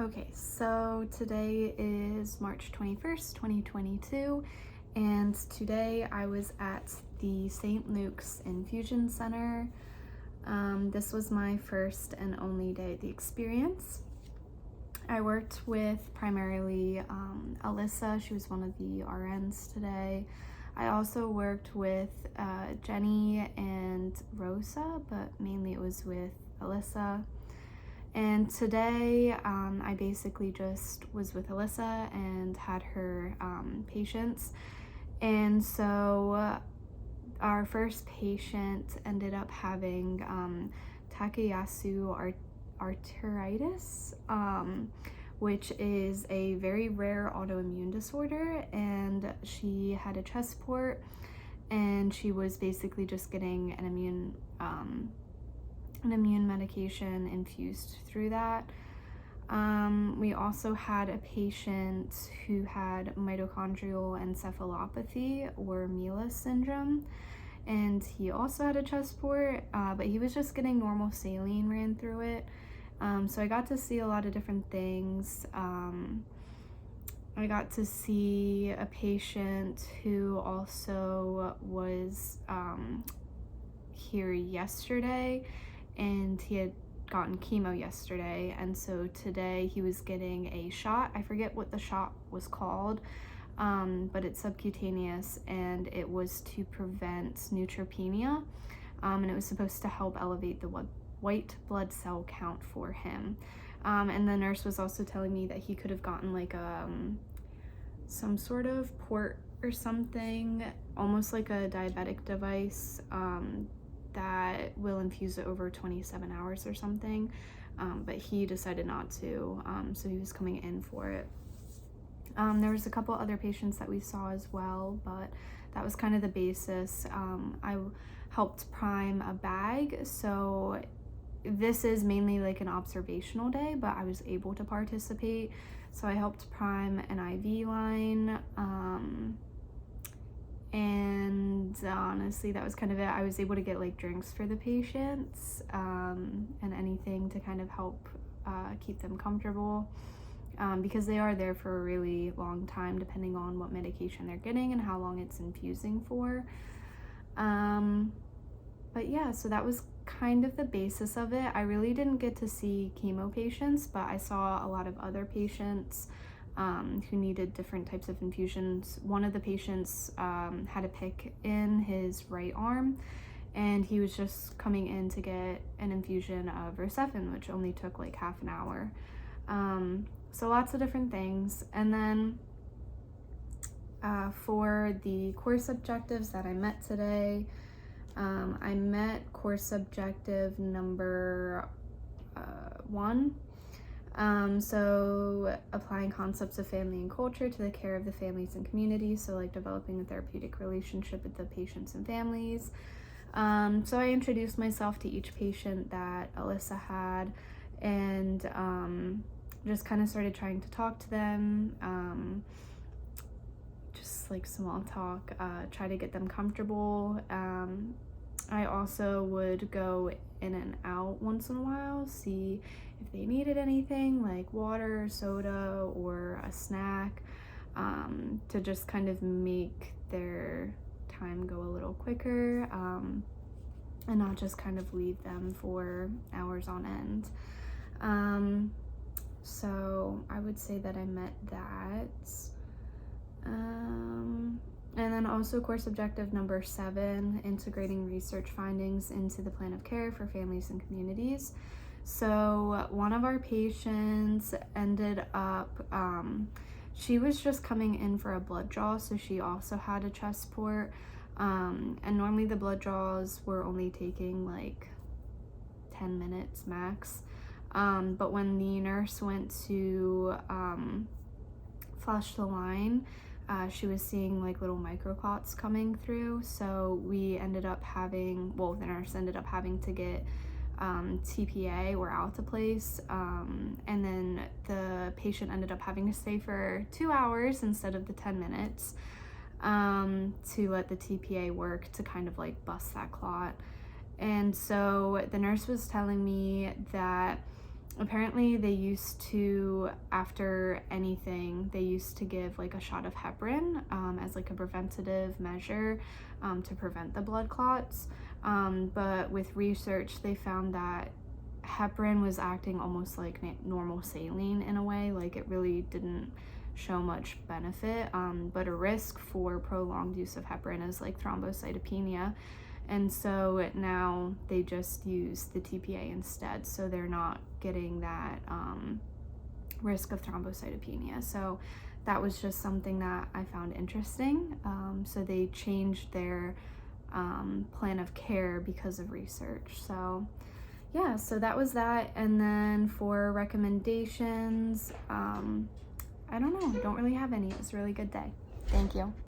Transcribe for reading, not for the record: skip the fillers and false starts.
Okay, so today is March 21st, 2022, and today I was at the St. Luke's Infusion Center. This was my first and only day at the experience. I worked with primarily Alyssa. She was one of the RNs today. I also worked with Jenny and Rosa, but mainly it was with Alyssa. And today, I basically just was with Alyssa and had her patients. And so our first patient ended up having Takayasu arteritis, which is a very rare autoimmune disorder. And she had a chest port, and she was basically just getting an immune medication infused through that. We also had a patient who had mitochondrial encephalopathy or Mila syndrome, and he also had a chest port, but he was just getting normal saline ran through it. So I got to see a lot of different things. I got to see a patient who also was here yesterday, and he had gotten chemo yesterday, and so today he was getting a shot. I forget what the shot was called, but it's subcutaneous, and it was to prevent neutropenia, and it was supposed to help elevate the white blood cell count for him. And the nurse was also telling me that he could have gotten like some sort of port or something, almost like a diabetic device, that will infuse it over 27 hours or something, but he decided not to, so he was coming in for it. There was a couple other patients that we saw as well, but that was kind of the basis. I helped prime a bag, so this is mainly like an observational day, but I was able to participate. So I helped prime an IV line, and honestly that was kind of it. I was able to get like drinks for the patients, and anything to kind of help keep them comfortable, because they are there for a really long time depending on what medication they're getting and how long it's infusing for. But yeah, so that was kind of the basis of it. I really didn't get to see chemo patients, but I saw a lot of other patients who needed different types of infusions. One of the patients had a pick in his right arm, and he was just coming in to get an infusion of Rocephin, which only took like half an hour. So lots of different things. And then for the course objectives that I met today, I met course objective number 1. So applying concepts of family and culture to the care of the families and communities, so like developing a therapeutic relationship with the patients and families. So I introduced myself to each patient that Alyssa had, and just kind of started trying to talk to them, just like small talk, try to get them comfortable. I also would go in and out once in a while, see if they needed anything like water, soda, or a snack, to just kind of make their time go a little quicker, and not just kind of leave them for hours on end. So I would say that I met that. And then also course objective number 7, integrating research findings into the plan of care for families and communities. So one of our patients ended up, she was just coming in for a blood draw, so she also had a chest port, and normally the blood draws were only taking like 10 minutes max, but when the nurse went to flush the line, she was seeing like little microclots coming through, so we ended up having, well, the nurse ended up having to get TPA or alteplase, and then the patient ended up having to stay for 2 hours instead of the 10 minutes, to let the TPA work to kind of like bust that clot. And so the nurse was telling me that Apparently they used to, after anything, they used to give like a shot of heparin as like a preventative measure to prevent the blood clots. But with research, they found that heparin was acting almost like normal saline in a way, like it really didn't show much benefit, but a risk for prolonged use of heparin is like thrombocytopenia. And so now they just use the TPA instead, so they're not getting that risk of thrombocytopenia. So that was just something that I found interesting. So they changed their plan of care because of research. So yeah, so that was that. And then for recommendations, I don't know, don't really have any. It was a really good day. Thank you.